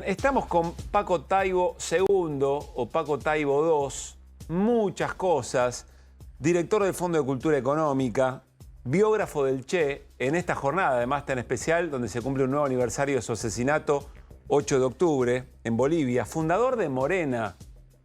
estamos con Paco Taibo II o Paco Taibo II, muchas cosas, director del Fondo de Cultura Económica, biógrafo del Che, en esta jornada además tan especial donde se cumple un nuevo aniversario de su asesinato, 8 de octubre, en Bolivia, fundador de Morena,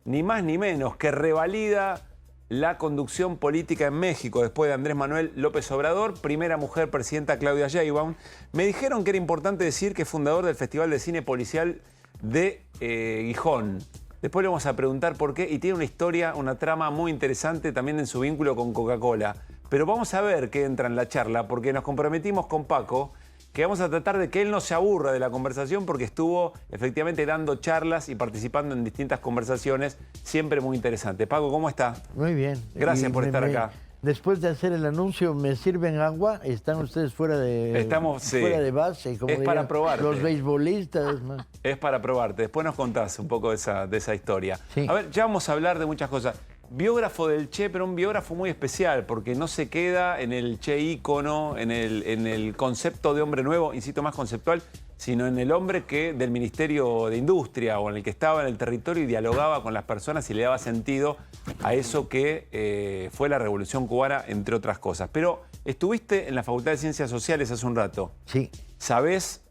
ni más ni menos, que revalida la conducción política en México después de Andrés Manuel López Obrador, primera mujer presidenta Claudia Sheinbaum. Me dijeron que era importante decir que es fundador del Festival de Cine Policial de Gijón. Después le vamos a preguntar por qué, y tiene una historia, una trama muy interesante también en su vínculo con Coca-Cola. Pero vamos a ver qué entra en la charla, porque nos comprometimos con Paco que vamos a tratar de que él no se aburra de la conversación porque estuvo efectivamente dando charlas y participando en distintas conversaciones, siempre muy interesante. Paco, ¿cómo está? Muy bien. Gracias por estar acá. Después de hacer el anuncio, ¿me sirven agua? ¿Están ustedes fuera de, fuera de base? Como es para probarte. Los beisbolistas. Es para probarte. Después nos contás un poco de esa historia. Sí. A ver, ya vamos a hablar de muchas cosas. Biógrafo del Che, pero un biógrafo muy especial, porque no se queda en el Che ícono, en el concepto de hombre nuevo, insisto, más conceptual, sino en el hombre que del Ministerio de Industria o en el que estaba en el territorio y dialogaba con las personas y le daba sentido a eso que fue la Revolución Cubana, entre otras cosas. Pero estuviste en la Facultad de Ciencias Sociales hace un rato. Sí. ¿Sabés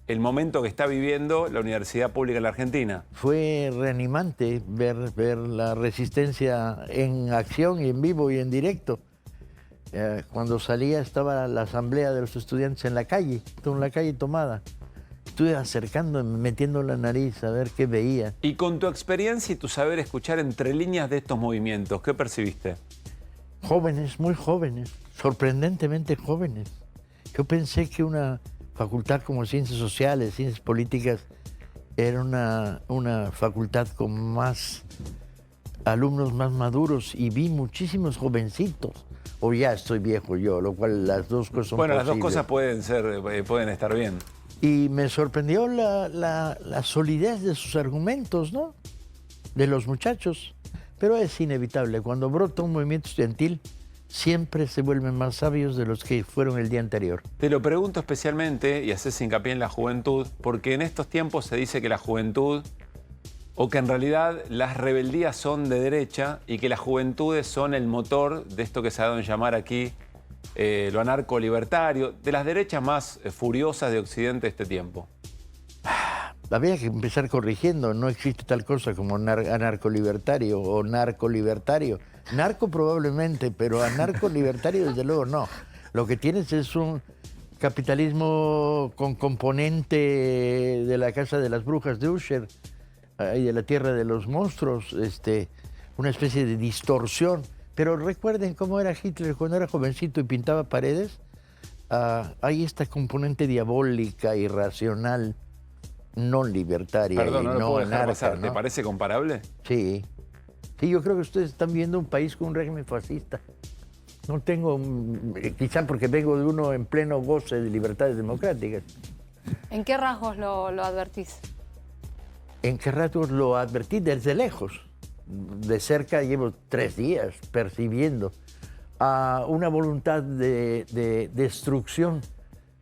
el momento que está viviendo la Universidad Pública en la Argentina? Fue reanimante ver la resistencia en acción y en vivo y en directo. Cuando salía estaba la asamblea de los estudiantes en la calle tomada. Estuve acercándome, metiendo la nariz a ver qué veía. Y con tu experiencia y tu saber escuchar entre líneas de estos movimientos, ¿qué percibiste? Jóvenes, muy jóvenes, sorprendentemente jóvenes. Yo pensé que una facultad como Ciencias Sociales, Ciencias Políticas, era una facultad con más alumnos más maduros y vi muchísimos jovencitos. O ya estoy viejo yo, lo cual las dos cosas son posibles. Las dos cosas pueden estar bien. Y me sorprendió la solidez de sus argumentos, ¿no? De los muchachos. Pero es inevitable, cuando brota un movimiento estudiantil, siempre se vuelven más sabios de los que fueron el día anterior. Te lo pregunto especialmente, y haces hincapié en la juventud, porque en estos tiempos se dice que la juventud, o que en realidad las rebeldías son de derecha y que las juventudes son el motor de esto que se ha dado en llamar aquí lo anarco-libertario, de las derechas más furiosas de Occidente de este tiempo. Había que empezar corrigiendo, no existe tal cosa como anarco-libertario o narco-libertario. Narco probablemente, pero anarco-libertario desde luego no. Lo que tienes es un capitalismo con componente de la Casa de las Brujas de Usher y de la Tierra de los Monstruos, una especie de distorsión. Pero recuerden cómo era Hitler cuando era jovencito y pintaba paredes. Hay esta componente diabólica, irracional, no libertaria. Perdón, no lo puedo dejar pasar. ¿no? ¿Te parece comparable? Sí. Sí, yo creo que ustedes están viendo un país con un régimen fascista. No tengo, quizá porque vengo de uno en pleno goce de libertades democráticas. ¿En qué rasgos lo advertís? ¿En qué rasgos lo advertí? Desde lejos. De cerca llevo 3 días percibiendo una voluntad de destrucción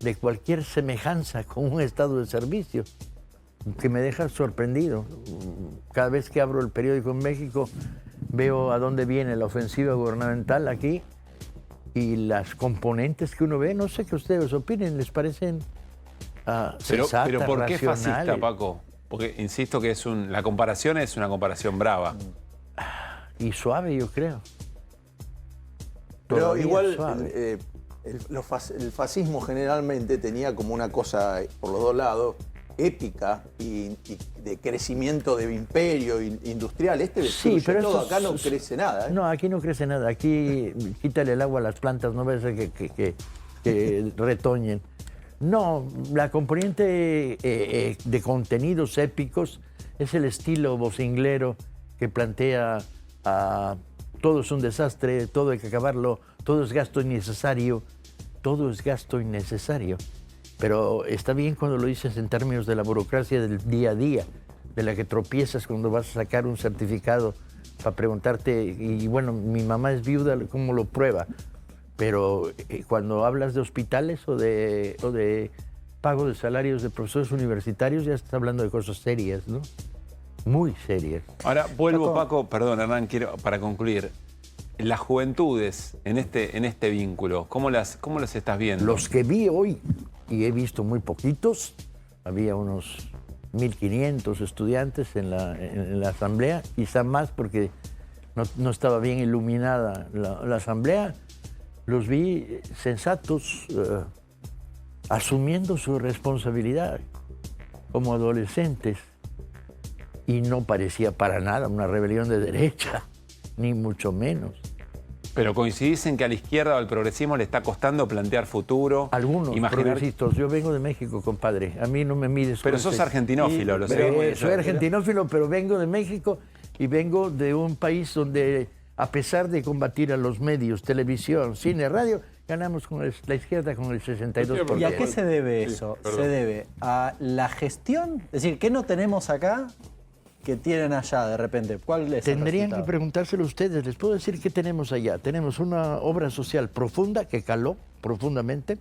de cualquier semejanza con un estado de servicio que me deja sorprendido. Cada vez que abro el periódico en México veo a dónde viene la ofensiva gubernamental aquí y las componentes que uno ve, no sé qué ustedes opinen, ¿les parecen sensatas, pero ¿por qué racionales? fascista, Paco? Porque insisto que la comparación es una comparación brava. Y suave, yo creo. Pero Todavía igual suave. el fascismo generalmente tenía como una cosa por los dos lados, épica y de crecimiento de imperio industrial. Sí, pero todo, acá no crece nada. No, aquí no crece nada. Aquí quítale el agua a las plantas, no ves que retoñen. No, la componente de contenidos épicos es el estilo vocinglero que plantea todo es un desastre, todo hay que acabarlo, todo es gasto innecesario, todo es gasto innecesario. Pero está bien cuando lo dices en términos de la burocracia del día a día, de la que tropiezas cuando vas a sacar un certificado para preguntarte, y bueno, mi mamá es viuda, ¿cómo lo prueba? Pero cuando hablas de hospitales o de pago de salarios de profesores universitarios, ya está hablando de cosas serias, ¿no? Muy serias. Ahora vuelvo, Paco, perdón, Hernán, quiero, para concluir. Las juventudes en este vínculo, ¿cómo las estás viendo? Los que vi hoy, y he visto muy poquitos, había unos 1.500 estudiantes en la asamblea, quizá más porque no estaba bien iluminada la asamblea. Los vi sensatos, asumiendo su responsabilidad como adolescentes, y no parecía para nada una rebelión de derecha, ni mucho menos. Pero coincidís en que a la izquierda o al progresismo le está costando plantear futuro. Algunos progresistas. Yo vengo de México, compadre. A mí no me mides. Pero sos argentinófilo, lo sé. Soy argentinófilo, pero vengo de México y vengo de un país donde, a pesar de combatir a los medios, televisión, cine, radio, ganamos con la izquierda con el 62%. ¿Y a qué se debe eso? Sí, se debe a la gestión. Es decir, ¿qué no tenemos acá que tienen allá de repente? ¿Cuál es el Tendrían resultado? que preguntárselo ustedes. Les puedo decir qué tenemos allá. Tenemos una obra social profunda que caló profundamente,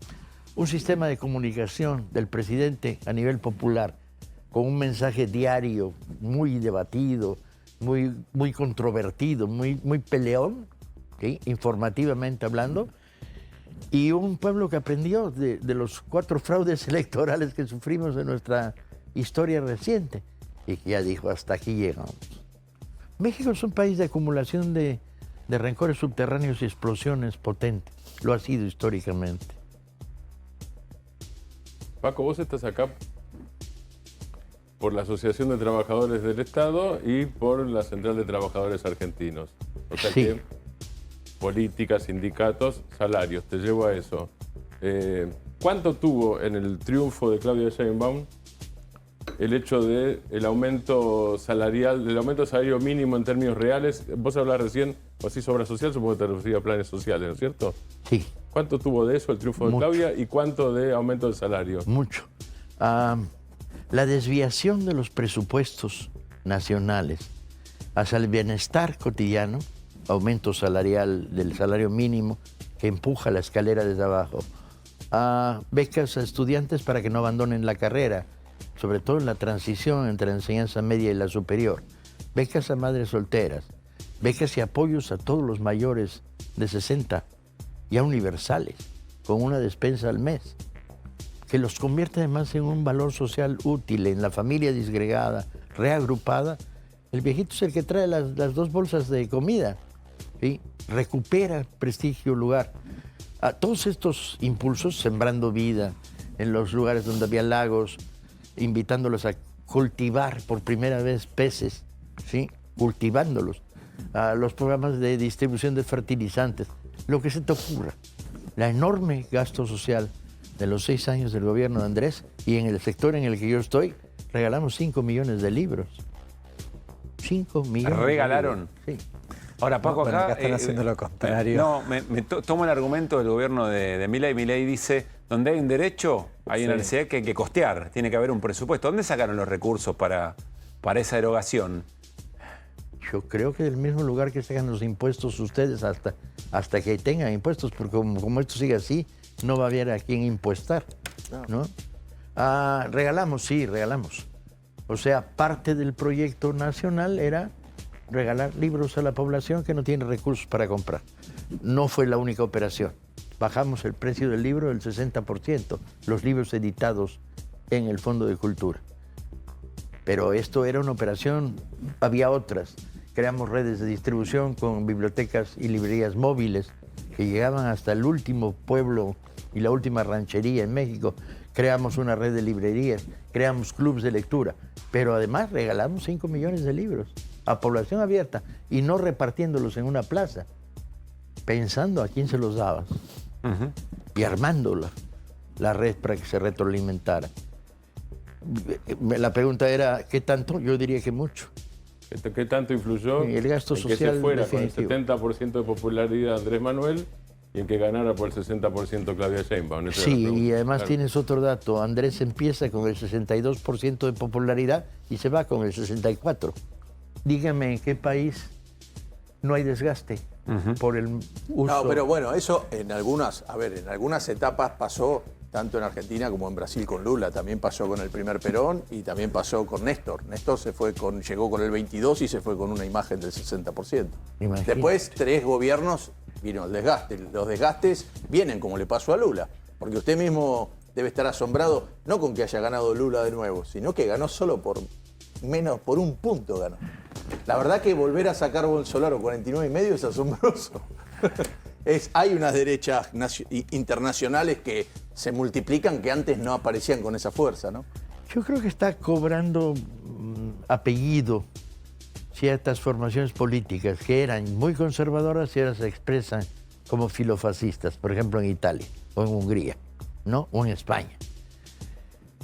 un sistema de comunicación del presidente a nivel popular con un mensaje diario muy debatido, muy controvertido, muy peleón, ¿sí? Informativamente hablando, y un pueblo que aprendió de los 4 fraudes electorales que sufrimos en nuestra historia reciente. Y que ya dijo, hasta aquí llegamos. México es un país de acumulación de rencores subterráneos y explosiones potentes. Lo ha sido históricamente. Paco, vos estás acá por la Asociación de Trabajadores del Estado y por la Central de Trabajadores Argentinos. O sea Sí. que política, sindicatos, salarios, te llevo a eso. ¿Cuánto tuvo en el triunfo de Claudia Sheinbaum el hecho del aumento salarial, del aumento del salario mínimo en términos reales? Vos hablás recién, vos hiciste obra social, supongo que te referís a planes sociales, ¿no es cierto? Sí. ¿Cuánto tuvo de eso el triunfo de Mucho. Claudia y cuánto de aumento del salario? Mucho. La desviación de los presupuestos nacionales hacia el bienestar cotidiano, aumento salarial del salario mínimo que empuja la escalera desde abajo, becas a estudiantes para que no abandonen la carrera, sobre todo en la transición entre la enseñanza media y la superior, becas a madres solteras, becas y apoyos a todos los mayores de 60, ya universales, con una despensa al mes, que los convierte además en un valor social útil en la familia disgregada, reagrupada. El viejito es el que trae las 2 bolsas de comida, ¿sí? Recupera prestigio, lugar. A todos estos impulsos, sembrando vida en los lugares donde había lagos, invitándolos a cultivar por primera vez peces, ¿sí? Cultivándolos, a los programas de distribución de fertilizantes, lo que se te ocurra. La enorme gasto social de los 6 años del gobierno de Andrés, y en el sector en el que yo estoy, regalamos 5 millones de libros. 5 millones. ¿Regalaron? De libros. Sí. Ahora, Paco, Bueno, acá... acá están haciendo lo contrario. No, tomo el argumento del gobierno de Milei. Milei dice, donde hay un derecho, hay una necesidad que hay que costear, tiene que haber un presupuesto. ¿Dónde sacaron los recursos para esa erogación? Yo creo que del mismo lugar que sacan los impuestos ustedes hasta que tengan impuestos, porque como esto sigue así, no va a haber a quién impuestar, ¿no? Regalamos, sí, regalamos. O sea, parte del proyecto nacional era regalar libros a la población que no tiene recursos para comprar. No fue la única operación. Bajamos el precio del libro del 60%, los libros editados en el Fondo de Cultura. Pero esto era una operación, había otras. Creamos redes de distribución con bibliotecas y librerías móviles que llegaban hasta el último pueblo y la última ranchería en México. Creamos una red de librerías, creamos clubes de lectura, pero además regalamos 5 millones de libros a población abierta y no repartiéndolos en una plaza, pensando a quién se los dabas y armando la red para que se retroalimentara. La pregunta era, ¿qué tanto? Yo diría que mucho. ¿Qué tanto influyó El gasto en que social se fuera con el definitivo. 70% de popularidad Andrés Manuel y en que ganara por el 60% Claudia Sheinbaum? Esa Sí, era la pregunta. y además Claro. tienes otro dato. Andrés empieza con el 62% de popularidad y se va con el 64%. Dígame en qué país no hay desgaste por el uso. No, pero bueno, eso en algunas etapas pasó tanto en Argentina como en Brasil con Lula. También pasó con el primer Perón y también pasó con Néstor. Néstor llegó con el 22 y se fue con una imagen del 60%. Imagínate. Después, 3 gobiernos, vino el desgaste. Los desgastes vienen como le pasó a Lula. Porque usted mismo debe estar asombrado, no con que haya ganado Lula de nuevo, sino que ganó solo por un punto ganó. La verdad que volver a sacar Bolsonaro 49,5 es asombroso. Hay unas derechas internacionales que se multiplican que antes no aparecían con esa fuerza, ¿no? Yo creo que está cobrando apellido ciertas formaciones políticas que eran muy conservadoras y ahora se expresan como filofascistas, por ejemplo en Italia o en Hungría, ¿no? O en España.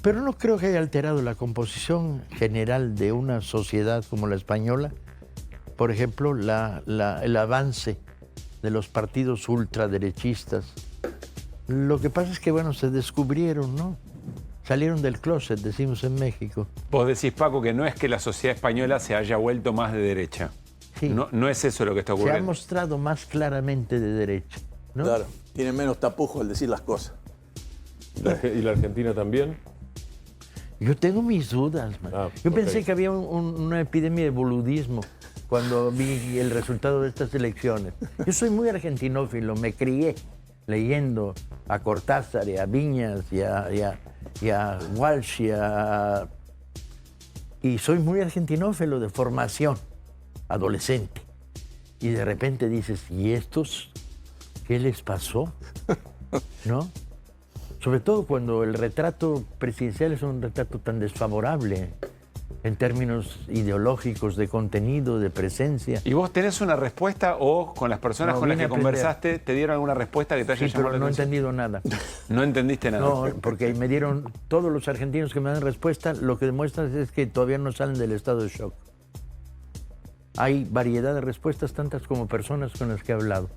Pero no creo que haya alterado la composición general de una sociedad como la española. Por ejemplo, el avance de los partidos ultraderechistas. Lo que pasa es que, bueno, se descubrieron, ¿no? Salieron del closet, decimos en México. Vos decís, Paco, que no es que la sociedad española se haya vuelto más de derecha. Sí. No es eso lo que está Se ha ocurriendo. mostrado más claramente de derecha, ¿no? Claro, tiene menos tapujo al decir las cosas. ¿Y la Argentina también? Yo tengo mis dudas, man. Yo pensé que había una epidemia de boludismo cuando vi el resultado de estas elecciones. Yo soy muy argentinófilo, me crié leyendo a Cortázar y a Viñas y a Walsh y soy muy argentinófilo de formación, adolescente. Y de repente dices, ¿y estos qué les pasó? ¿No? Sobre todo cuando el retrato presidencial es un retrato tan desfavorable en términos ideológicos, de contenido, de presencia. ¿Y vos tenés una respuesta o con las personas No, con las vine que a aprender. conversaste te dieron alguna respuesta que te haya Sí, llamado pero la no he atención? entendido nada. No entendiste nada. No, porque me dieron, todos los argentinos que me dan respuesta, lo que demuestran es que todavía no salen del estado de shock. Hay variedad de respuestas, tantas como personas con las que he hablado.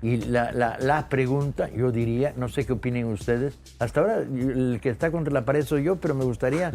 Y la pregunta, yo diría, no sé qué opinen ustedes, hasta ahora el que está contra la pared soy yo, pero me gustaría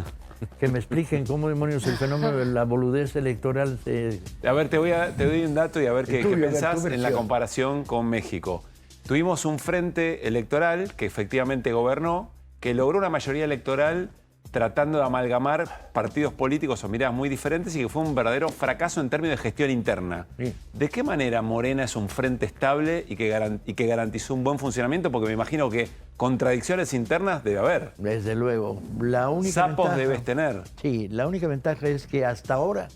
que me expliquen cómo demonios el fenómeno de la boludez electoral se... A ver, te doy un dato y a ver qué tuyo, a ver, pensás tu en la versión. comparación con México. Tuvimos un frente electoral que efectivamente gobernó, que logró una mayoría electoral tratando de amalgamar partidos políticos o miradas muy diferentes y que fue un verdadero fracaso en términos de gestión interna. Sí. ¿De qué manera Morena es un frente estable y que garantizó un buen funcionamiento? Porque me imagino que contradicciones internas debe haber. Desde luego. La única Sapos ventaja- debes tener. Sí, la única ventaja es que hasta ahora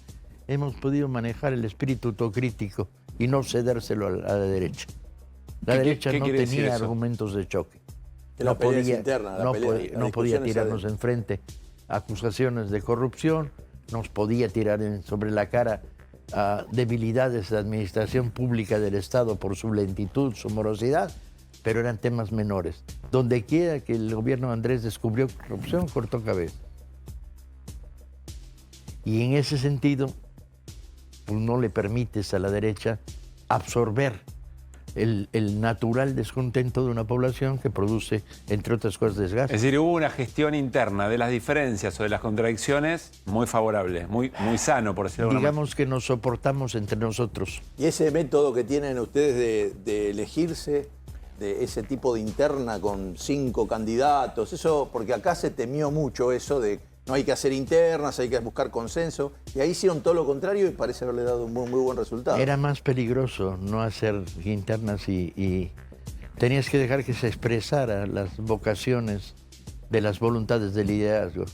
hemos podido manejar el espíritu autocrítico y no cedérselo a la derecha. La ¿Qué derecha no quiere decir tenía eso? argumentos de choque. Que la pelea es interna, la pelea- la no podía discusión es tirarnos adentro. enfrente acusaciones de corrupción, nos podía tirar sobre la cara a debilidades de administración pública del Estado por su lentitud, su morosidad, pero eran temas menores. Donde quiera que el gobierno de Andrés descubrió corrupción, cortó cabeza. Y en ese sentido, pues no le permites a la derecha absorber el natural descontento de una población que produce, entre otras cosas, desgaste. Es decir, hubo una gestión interna de las diferencias o de las contradicciones muy favorable, muy sano, por decirlo de alguna manera. Digamos que nos soportamos entre nosotros. Y ese método que tienen ustedes de elegirse, de ese tipo de interna con 5 candidatos, eso, porque acá se temió mucho eso de no hay que hacer internas, hay que buscar consenso, y ahí hicieron todo lo contrario y parece haberle dado un muy buen resultado. Era más peligroso no hacer internas y tenías que dejar que se expresara las vocaciones de las voluntades del liderazgo.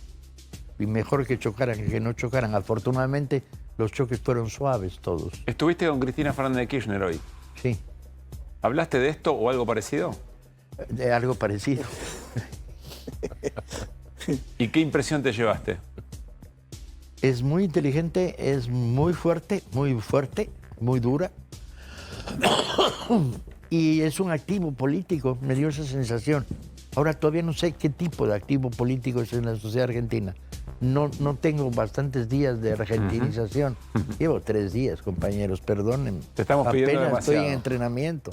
Y mejor que chocaran que no chocaran. Afortunadamente, los choques fueron suaves todos. Estuviste con Cristina Fernández de Kirchner hoy. Sí, ¿Hablaste de esto o algo parecido? de algo parecido. ¿Y qué impresión te llevaste? Es muy inteligente, es muy fuerte, muy dura. Y es un activo político, me dio esa sensación. Ahora todavía no sé qué tipo de activo político es en la sociedad argentina. No tengo bastantes días de argentinización. Llevo 3 días, compañeros, perdónenme. Te estamos pidiendo Apenas demasiado. estoy en entrenamiento.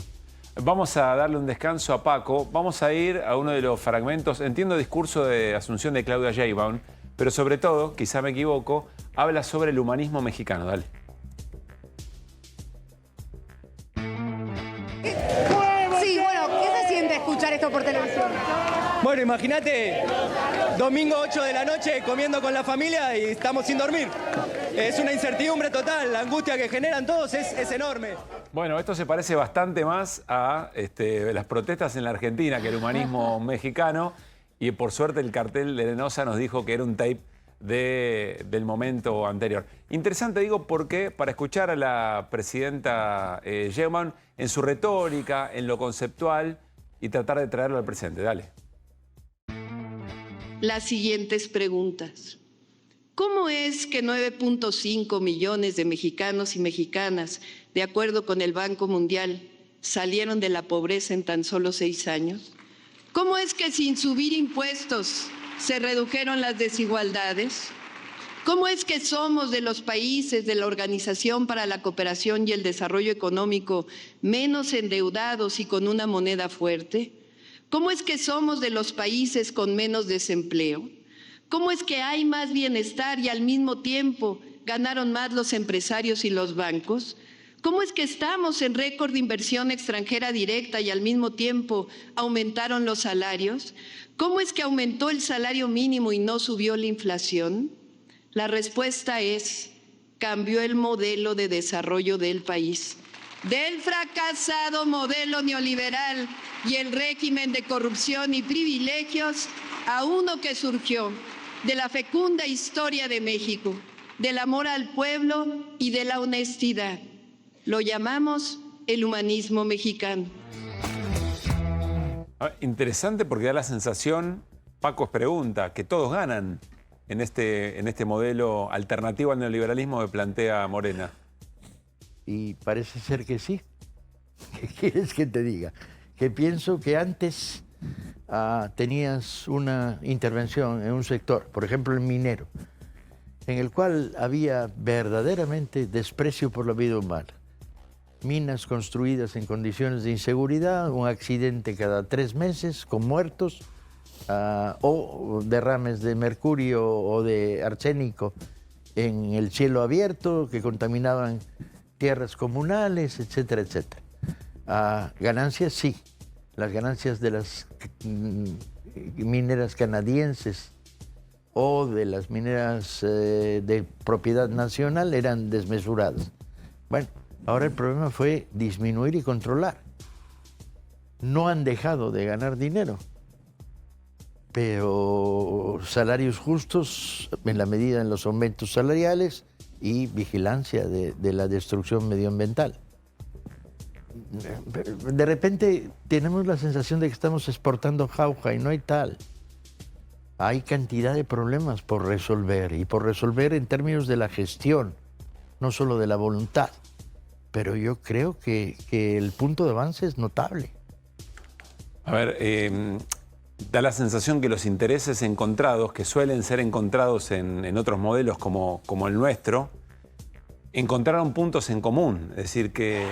Vamos a darle un descanso a Paco. Vamos a ir a uno de los fragmentos. Entiendo el discurso de Asunción de Claudia Sheinbaum, pero sobre todo, quizá me equivoco, habla sobre el humanismo mexicano. Dale. Sí, bueno, ¿qué se siente escuchar esto por televisión? Bueno, imagínate, domingo 8 de la noche comiendo con la familia y estamos sin dormir. Es una incertidumbre total, la angustia que generan todos es enorme. Bueno, esto se parece bastante más a las protestas en la Argentina que el humanismo mexicano. Y por suerte el cartel de Lenosa nos dijo que era un tape del momento anterior. Interesante, digo, porque para escuchar a la presidenta Sheinbaum en su retórica, en lo conceptual y tratar de traerlo al presente. Dale. Las siguientes preguntas. ¿Cómo es que 9.5 millones de mexicanos y mexicanas, de acuerdo con el Banco Mundial, salieron de la pobreza en tan solo 6 años? ¿Cómo es que sin subir impuestos se redujeron las desigualdades? ¿Cómo es que somos de los países de la Organización para la Cooperación y el Desarrollo Económico menos endeudados y con una moneda fuerte? ¿Cómo es que somos de los países con menos desempleo? ¿Cómo es que hay más bienestar y al mismo tiempo ganaron más los empresarios y los bancos? ¿Cómo es que estamos en récord de inversión extranjera directa y al mismo tiempo aumentaron los salarios? ¿Cómo es que aumentó el salario mínimo y no subió la inflación? La respuesta es: cambió el modelo de desarrollo del país. Del fracasado modelo neoliberal y el régimen de corrupción y privilegios a uno que surgió de la fecunda historia de México, del amor al pueblo y de la honestidad. Lo llamamos el humanismo mexicano. Interesante porque da la sensación, Paco pregunta, que todos ganan en este modelo alternativo al neoliberalismo que plantea Morena. Y parece ser que sí. ¿Qué quieres que te diga? Que pienso que antes tenías una intervención en un sector, por ejemplo el minero, en el cual había verdaderamente desprecio por la vida humana. Minas construidas en condiciones de inseguridad, un accidente cada 3 meses con muertos, o derrames de mercurio o de arsénico en el cielo abierto que contaminaban tierras comunales, etcétera, etcétera. Ganancias sí, las ganancias de las mineras canadienses o de las mineras de propiedad nacional eran desmesuradas. Bueno, ahora el problema fue disminuir y controlar. No han dejado de ganar dinero, pero salarios justos en la medida en los aumentos salariales y vigilancia de la destrucción medioambiental. De repente tenemos la sensación de que estamos exportando jauja y no hay tal. Hay cantidad de problemas por resolver y por resolver en términos de la gestión, no solo de la voluntad. Pero yo creo que el punto de avance es notable. A ver, da la sensación que los intereses encontrados, que suelen ser encontrados en otros modelos como el nuestro, encontraron puntos en común. Es decir, que...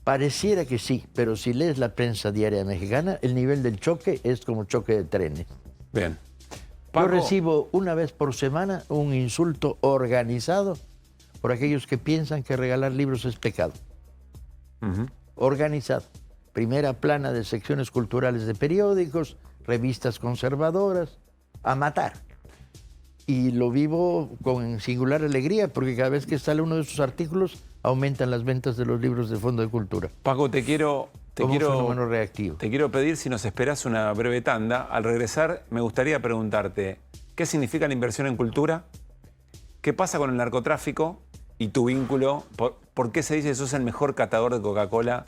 Pareciera que sí, pero si lees la prensa diaria mexicana, el nivel del choque es como choque de trenes. Bien. Paco... Yo recibo una vez por semana un insulto organizado por aquellos que piensan que regalar libros es pecado. Organizado. Primera plana de secciones culturales de periódicos, revistas conservadoras, a matar. Y lo vivo con singular alegría, porque cada vez que sale uno de sus artículos, aumentan las ventas de los libros del Fondo de Cultura. Paco, te quiero fenómeno reactivo. Te quiero pedir si nos esperas una breve tanda. Al regresar, me gustaría preguntarte, ¿qué significa la inversión en cultura? ¿Qué pasa con el narcotráfico? Y tu vínculo, ¿por qué se dice que sos el mejor catador de Coca-Cola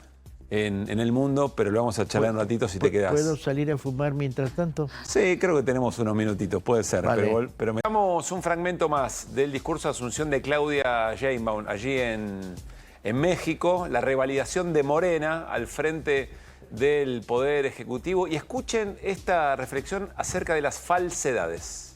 en el mundo? Pero lo vamos a charlar un ratito si te quedás. ¿Puedo salir a fumar mientras tanto? Sí, creo que tenemos unos minutitos, puede ser. Vale. Pero damos un fragmento más del discurso de asunción de Claudia Sheinbaum allí en México, la revalidación de Morena al frente del Poder Ejecutivo. Y escuchen esta reflexión acerca de las falsedades.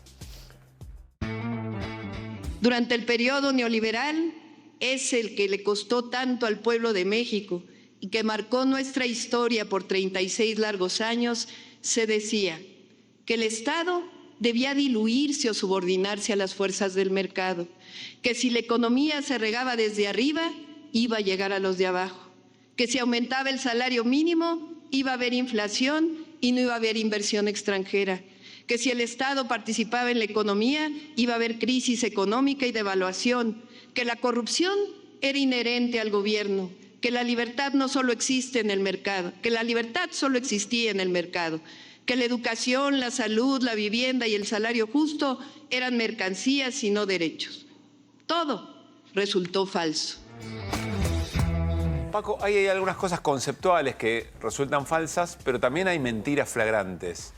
Durante el periodo neoliberal es el que le costó tanto al pueblo de México y que marcó nuestra historia por 36 largos años, se decía que el Estado debía diluirse o subordinarse a las fuerzas del mercado, que si la economía se regaba desde arriba, iba a llegar a los de abajo, que si aumentaba el salario mínimo, iba a haber inflación y no iba a haber inversión extranjera, que si el Estado participaba en la economía iba a haber crisis económica y devaluación, que la corrupción era inherente al gobierno, que la libertad no solo existe en el mercado, que la libertad solo existía en el mercado, que la educación, la salud, la vivienda y el salario justo eran mercancías y no derechos. Todo resultó falso. Paco, hay algunas cosas conceptuales que resultan falsas, pero también hay mentiras flagrantes.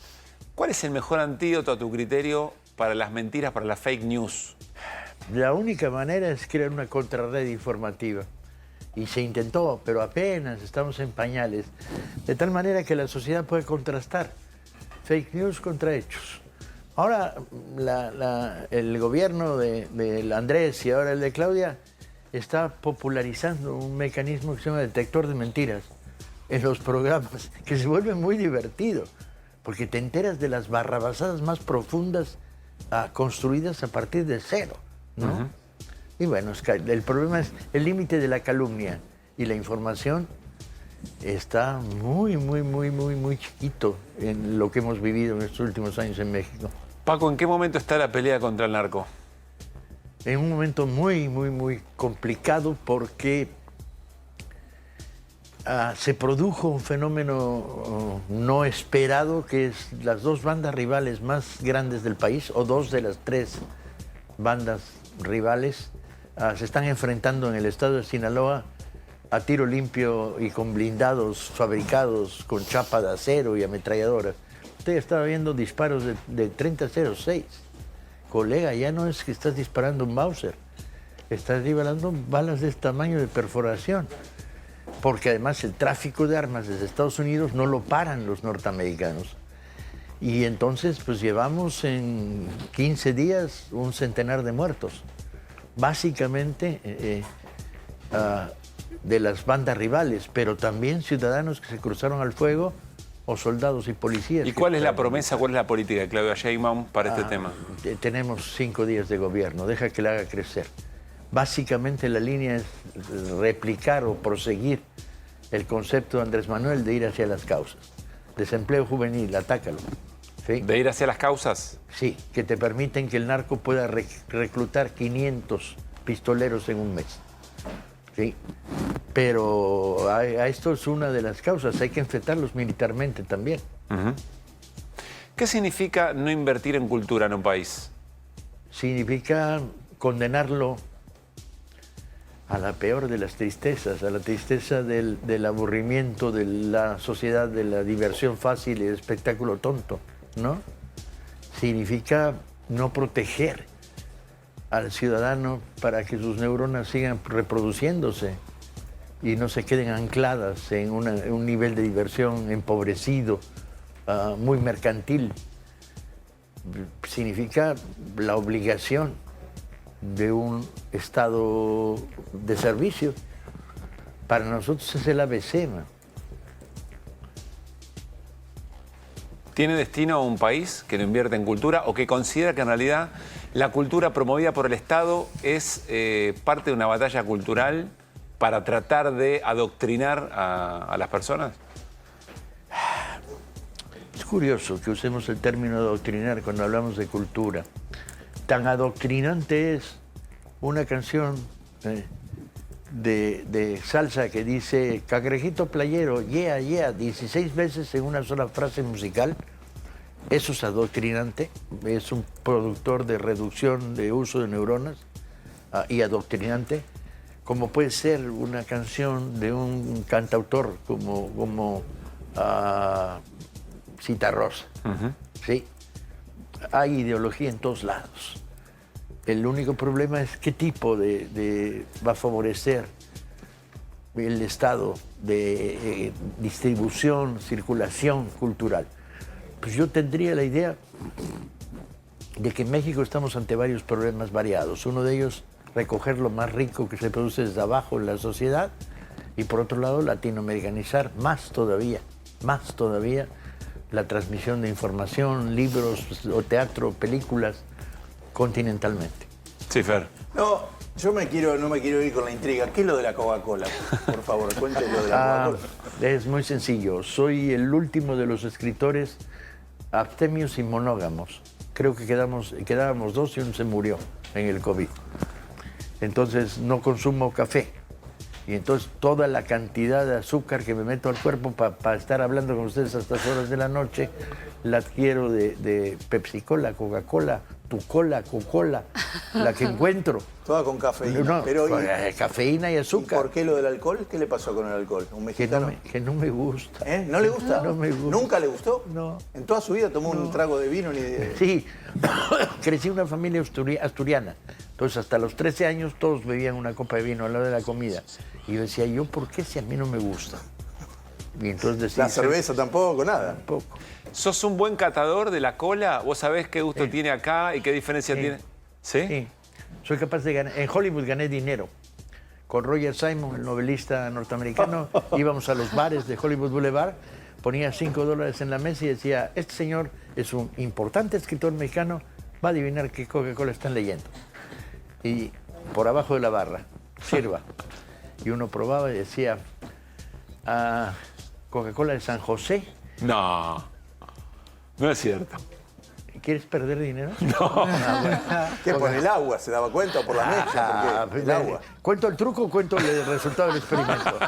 ¿Cuál es el mejor antídoto a tu criterio para las mentiras, para las fake news? La única manera es crear una contrarred informativa. Y se intentó, pero apenas estamos en pañales. De tal manera que la sociedad puede contrastar fake news contra hechos. Ahora el gobierno de Andrés y ahora el de Claudia está popularizando un mecanismo que se llama detector de mentiras en los programas, que se vuelve muy divertido, porque te enteras de las barrabasadas más profundas construidas a partir de cero, ¿no? Y bueno, el problema es el límite de la calumnia y la información está muy chiquito en lo que hemos vivido en estos últimos años en México. Paco, ¿en qué momento está la pelea contra el narco? En un momento muy complicado porque se produjo un fenómeno no esperado, que es las dos bandas rivales más grandes del país, o dos de las tres bandas rivales, se están enfrentando en el estado de Sinaloa a tiro limpio y con blindados fabricados con chapa de acero y ametralladoras. Usted estaba viendo disparos de 30-06. Colega, ya no es que estás disparando un Mauser, estás disparando balas de este tamaño de perforación. Porque además el tráfico de armas desde Estados Unidos no lo paran los norteamericanos. Y entonces pues llevamos en 15 días un centenar de muertos. Básicamente de las bandas rivales, pero también ciudadanos que se cruzaron al fuego o soldados y policías. ¿Y cuál es la promesa, cuál es la política de Claudia Sheinbaum para este tema? Tenemos 5 días de gobierno, deja que la haga crecer. Básicamente la línea es replicar o proseguir el concepto de Andrés Manuel de ir hacia las causas. Desempleo juvenil, atácalo. ¿Sí? ¿De ir hacia las causas? Sí, que te permiten que el narco pueda reclutar 500 pistoleros en un mes. ¿Sí? Pero a esto es una de las causas, hay que enfrentarlos militarmente también. ¿Qué significa no invertir en cultura en un país? Significa condenarlo a la peor de las tristezas, a la tristeza del aburrimiento de la sociedad, de la diversión fácil y el espectáculo tonto, ¿no? Significa no proteger al ciudadano para que sus neuronas sigan reproduciéndose y no se queden ancladas en un nivel de diversión empobrecido, muy mercantil. Significa la obligación de un estado de servicio. Para nosotros es el ABC, ¿no? ¿Tiene destino un país que no invierte en cultura o que considera que en realidad la cultura promovida por el Estado es parte de una batalla cultural para tratar de adoctrinar a las personas? Es curioso que usemos el término adoctrinar cuando hablamos de cultura. Tan adoctrinante es una canción de salsa que dice "Cangrejito playero, yeah, yeah", 16 veces en una sola frase musical. Eso es adoctrinante, es un productor de reducción de uso de neuronas y adoctrinante, como puede ser una canción de un cantautor como Citarrosa. ¿Sí? Hay ideología en todos lados. El único problema es qué tipo va a favorecer el estado de distribución, circulación cultural. Pues yo tendría la idea de que en México estamos ante varios problemas variados. Uno de ellos, recoger lo más rico que se produce desde abajo en la sociedad, y por otro lado, latinoamericanizar más todavía la transmisión de información, libros o teatro, películas, continentalmente. Sí, Fer. No, yo no me quiero ir con la intriga. ¿Qué es lo de la Coca-Cola? Por favor, cuénteme lo de la Coca-Cola. Es muy sencillo. Soy el último de los escritores abstemios y monógamos. Creo que quedábamos 2 y uno se murió en el COVID. Entonces no consumo café. Y entonces toda la cantidad de azúcar que me meto al cuerpo para estar hablando con ustedes a estas horas de la noche, la adquiero de Pepsi-Cola, Coca-Cola, tu cola, Coca-Cola, la que encuentro. Toda con cafeína. No, pero cafeína y azúcar. ¿Por qué lo del alcohol? ¿Qué le pasó con el alcohol? ¿Un mexicano? Que no me gusta. ¿Eh? ¿No le gusta? No me gusta. ¿Nunca le gustó? No. ¿En toda su vida tomó un trago de vino ni de...? Sí, crecí en una familia asturiana. Entonces, hasta los 13 años todos bebían una copa de vino a la hora de la comida. Y yo decía, ¿yo por qué si a mí no me gusta? Y entonces decidí La cerveza tampoco, nada. Tampoco. ¿Sos un buen catador de la cola? ¿Vos sabés qué gusto tiene acá y qué diferencia tiene? ¿Sí? Sí. Soy capaz de ganar. En Hollywood gané dinero. Con Roger Simon, el novelista norteamericano, íbamos a los bares de Hollywood Boulevard, ponía $5 en la mesa y decía, este señor es un importante escritor mexicano, va a adivinar qué Coca-Cola están leyendo. Y por abajo de la barra, sirva. Y uno probaba y decía, Coca-Cola de San José. No, no es cierto. ¿Quieres perder dinero? No. ¿Qué, por el agua? ¿Se daba cuenta? ¿O por la mecha? Porque el agua. ¿Cuento el truco o cuento el resultado del experimento?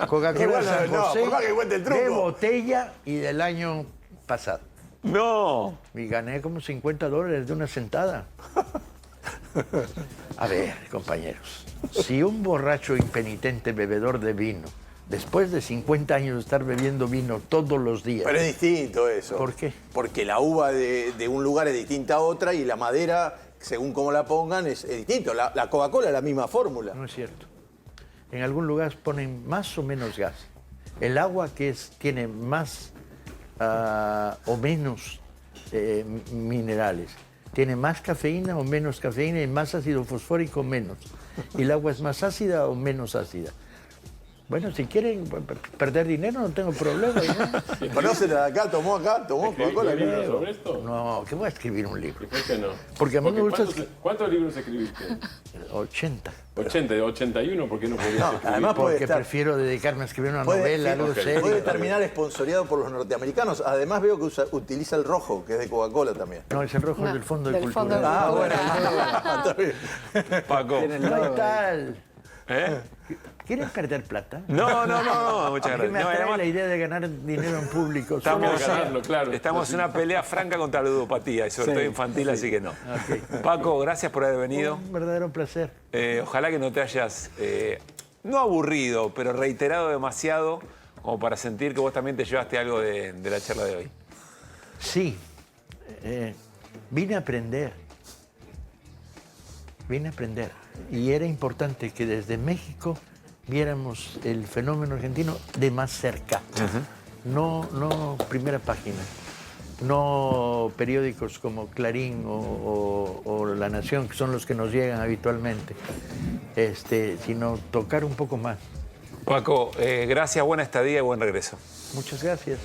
Coca-Cola Igual, de San no, José, por más que cuente el truco. de botella y del año pasado. No. Y gané como $50 de una sentada. A ver, compañeros, si un borracho impenitente bebedor de vino, después de 50 años de estar bebiendo vino todos los días... Pero es distinto eso. ¿Por qué? Porque la uva de un lugar es distinta a otra y la madera, según cómo la pongan, es distinto. La Coca-Cola es la misma fórmula. No es cierto. En algún lugar ponen más o menos gas. El agua tiene más o menos minerales. Tiene más cafeína o menos cafeína y más ácido fosfórico o menos. Y el agua es más ácida o menos ácida. Bueno, si quieren perder dinero no tengo problema. ¿No? ¿Conocen de acá? ¿Tomó Coca-Cola? ¿Escribiste libros sobre esto? No, ¿qué voy a escribir un libro? ¿Por qué no? Porque a mí me gusta... ¿Cuántos libros escribiste? 80. 80, de 81, ¿por qué no podías escribir? Además puede Porque estar... prefiero dedicarme a escribir una Puede- novela, sí, algo ok. serio. Puede terminar esponsoreado por los norteamericanos. Además veo que utiliza el rojo, que es de Coca-Cola también. No, es el rojo No, del Fondo de del Cultura. Fondo de Ah, Cultura. bueno. Está bien. Paco. No hay tal. ¿Eh? ¿Quieren perder plata? No, muchas A mí gracias. me No, atrae además, la idea de ganar dinero en público. estamos, Solo ganarlo, claro. estamos en una pelea franca contra la ludopatía y sobre todo infantil, así que no. Paco, gracias por haber venido. Un verdadero placer. Ojalá que no te hayas, no aburrido, pero reiterado demasiado como para sentir que vos también te llevaste algo de la charla de hoy. Sí, vine a aprender. Y era importante que desde México viéramos el fenómeno argentino de más cerca. No primera página, no periódicos como Clarín o La Nación, que son los que nos llegan habitualmente, sino tocar un poco más. Paco, gracias, buena estadía y buen regreso. Muchas gracias.